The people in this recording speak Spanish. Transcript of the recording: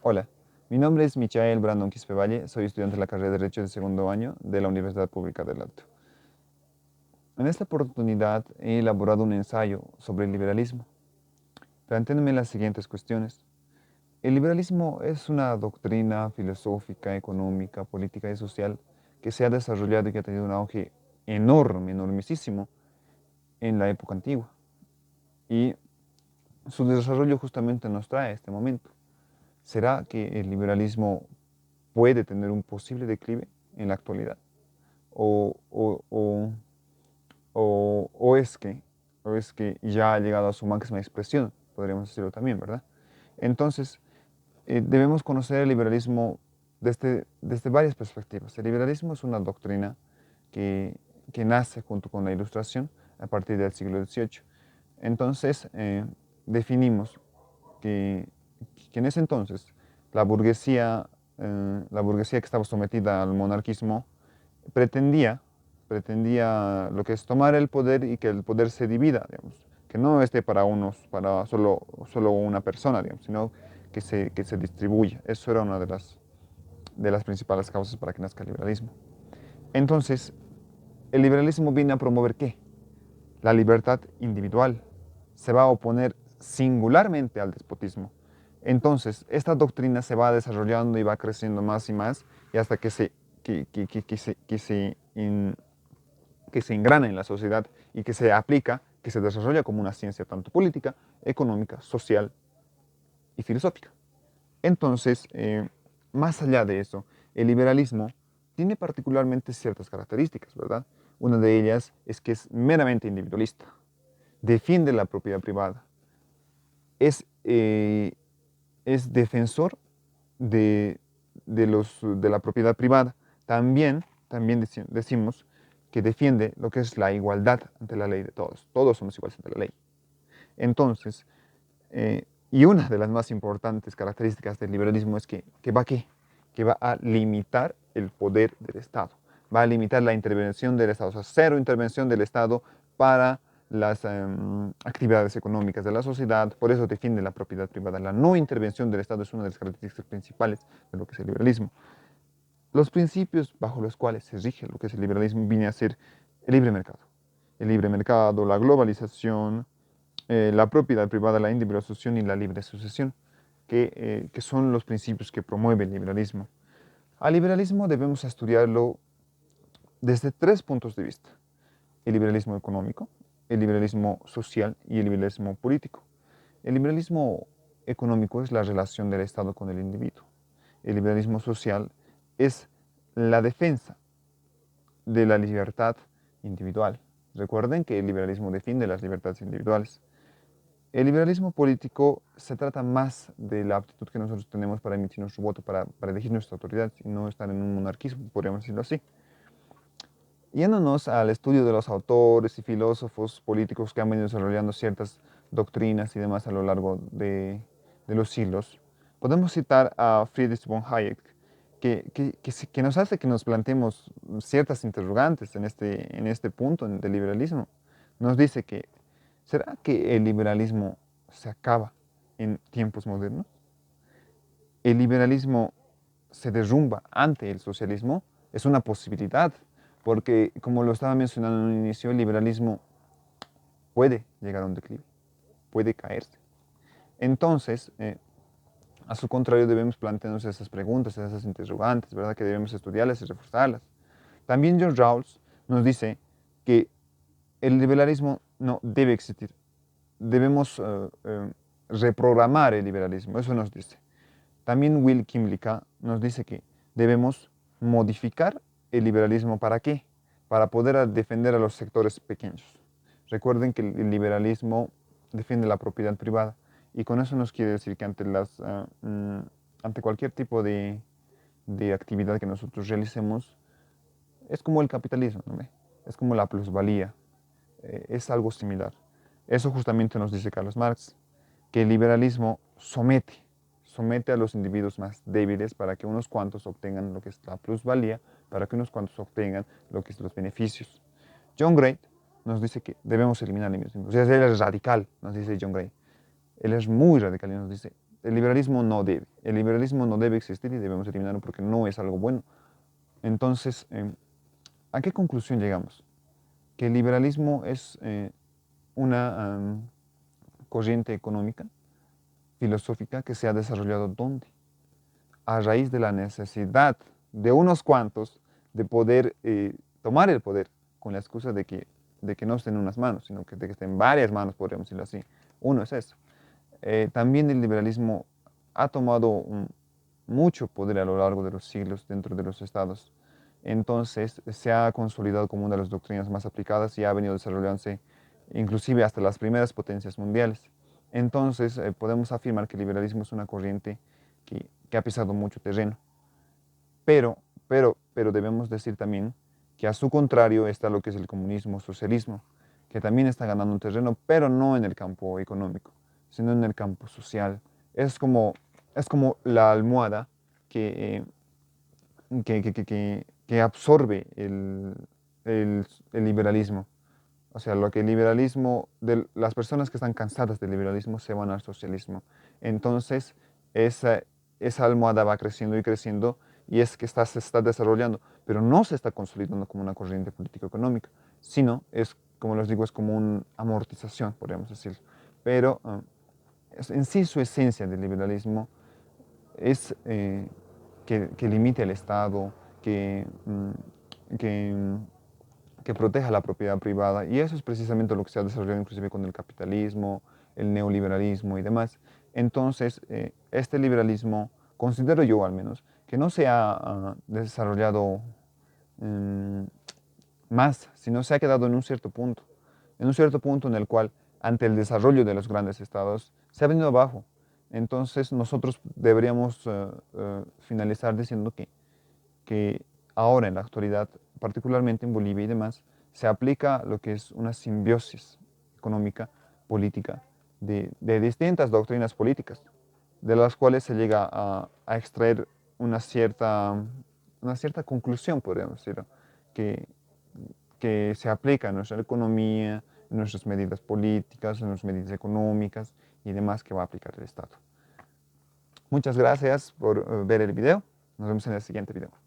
Hola, mi nombre es Michael Brandon Quispe-Valle, soy estudiante de la carrera de Derecho de segundo año de la Universidad Pública del Alto. En esta oportunidad he elaborado un ensayo sobre el liberalismo, planteándome las siguientes cuestiones. El liberalismo es una doctrina filosófica, económica, política y social que se ha desarrollado y que ha tenido un auge enorme, enormísimo en la época antigua. Y su desarrollo justamente nos trae a este momento. ¿Será que el liberalismo puede tener un posible declive en la actualidad? ¿O, o, o, o es que ya ha llegado a su máxima expresión? Podríamos decirlo también, ¿verdad? Entonces, debemos conocer el liberalismo desde varias perspectivas. El liberalismo es una doctrina que, que nace junto con la Ilustración a partir del siglo XVIII. Entonces, definimos que, que en ese entonces la burguesía que estaba sometida al monarquismo pretendía, pretendía lo que es tomar el poder y que el poder se divida, digamos, que no esté para unos, para solo una persona, digamos, sino que se distribuya. Eso era una de las principales causas para que nazca el liberalismo. Entonces, el liberalismo viene a promover ¿qué? La libertad individual. Se va a oponer singularmente al despotismo. Entonces, esta doctrina se va desarrollando y va creciendo más y más, y hasta que se engrana en la sociedad y que se aplica, que se desarrolla como una ciencia tanto política, económica, social y filosófica. Entonces, más allá de eso, el liberalismo tiene particularmente ciertas características, ¿verdad? Una de ellas es que es meramente individualista, defiende la propiedad privada, es, eh, es defensor de, de la propiedad privada. También decimos que defiende lo que es la igualdad ante la ley de todos. Todos somos iguales ante la ley. Entonces, y una de las más importantes características del liberalismo es que va a limitar el poder del Estado, va a limitar la intervención del Estado, o sea, cero intervención del Estado para las actividades económicas de la sociedad, por eso defiende la propiedad privada. La no intervención del Estado es una de las características principales de lo que es el liberalismo. Los principios bajo los cuales se rige lo que es el liberalismo viene a ser el libre mercado. El libre mercado, la globalización, la propiedad privada, la individualización y la libre sucesión, que son los principios que promueve el liberalismo. Al liberalismo debemos estudiarlo desde tres puntos de vista: el liberalismo económico, el liberalismo social y el liberalismo político. El liberalismo económico es la relación del Estado con el individuo. El liberalismo social es la defensa de la libertad individual. Recuerden que el liberalismo defiende las libertades individuales. El liberalismo político se trata más de la aptitud que nosotros tenemos para emitir nuestro voto, para elegir nuestra autoridad y no estar en un monarquismo, podríamos decirlo así. Yéndonos al estudio de los autores y filósofos políticos que han venido desarrollando ciertas doctrinas y demás a lo largo de los siglos, podemos citar a Friedrich von Hayek, que nos hace que nos planteemos ciertas interrogantes en este punto del liberalismo. Nos dice que, ¿será que el liberalismo se acaba en tiempos modernos? ¿El liberalismo se derrumba ante el socialismo? Es una posibilidad, porque como lo estaba mencionando en un inicio, el liberalismo puede llegar a un declive, puede caerse. Entonces, a su contrario, debemos plantearnos esas preguntas, esas interrogantes, ¿verdad? Que debemos estudiarlas y reforzarlas. También John Rawls nos dice que el liberalismo no debe existir. Debemos reprogramar el liberalismo, eso nos dice. También Will Kimlicka nos dice que debemos modificar el liberalismo. ¿Para qué? Para poder defender a los sectores pequeños. Recuerden que el liberalismo defiende la propiedad privada y con eso nos quiere decir que ante cualquier tipo de actividad que nosotros realicemos, es como el capitalismo, ¿no? Es como la plusvalía, es algo similar. Eso justamente nos dice Carlos Marx, que el liberalismo somete a los individuos más débiles para que unos cuantos obtengan lo que es la plusvalía, para que unos cuantos obtengan lo que es los beneficios. John Gray nos dice que debemos eliminar el liberalismo. O sea, él es radical, nos dice John Gray. Él es muy radical y nos dice, el liberalismo no debe. el liberalismo no debe existir y debemos eliminarlo porque no es algo bueno. Entonces, ¿a qué conclusión llegamos? Que el liberalismo es una corriente económica, filosófica, que se ha desarrollado ¿dónde? A raíz de la necesidad de unos cuantos de poder tomar el poder con la excusa de que no estén en unas manos, sino que de que estén en varias manos, podríamos decirlo así. Uno es eso. También el liberalismo ha tomado mucho poder a lo largo de los siglos dentro de los estados. Entonces se ha consolidado como una de las doctrinas más aplicadas y ha venido desarrollándose inclusive hasta las primeras potencias mundiales. Entonces podemos afirmar que el liberalismo es una corriente que ha pisado mucho terreno. Pero debemos decir también que a su contrario está lo que es el comunismo, socialismo, que también está ganando un terreno, pero no en el campo económico, sino en el campo social. Es como, es como la almohada que, que absorbe el liberalismo. O sea, lo que el liberalismo, las personas que están cansadas del liberalismo se van al socialismo. Entonces, esa almohada va creciendo y creciendo y es que se está desarrollando, pero no se está consolidando como una corriente político-económica, sino es, como les digo, es como una amortización, podríamos decirlo. Pero en sí su esencia del liberalismo es que limite el Estado, que, que proteja la propiedad privada. Y eso es precisamente lo que se ha desarrollado inclusive con el capitalismo, el neoliberalismo y demás. Entonces, este liberalismo, considero yo al menos, que no se ha desarrollado mm, más, sino se ha quedado en un cierto punto en el cual, ante el desarrollo de los grandes estados, se ha venido abajo. Entonces, nosotros deberíamos finalizar diciendo que ahora en la actualidad, particularmente en Bolivia y demás, se aplica lo que es una simbiosis económica, política, de distintas doctrinas políticas, de las cuales se llega a extraer una cierta conclusión, podríamos decirlo, que, que se aplica en nuestra economía, en nuestras medidas políticas, en nuestras medidas económicas y demás que va a aplicar el Estado. Muchas gracias por ver el video. Nos vemos en el siguiente video.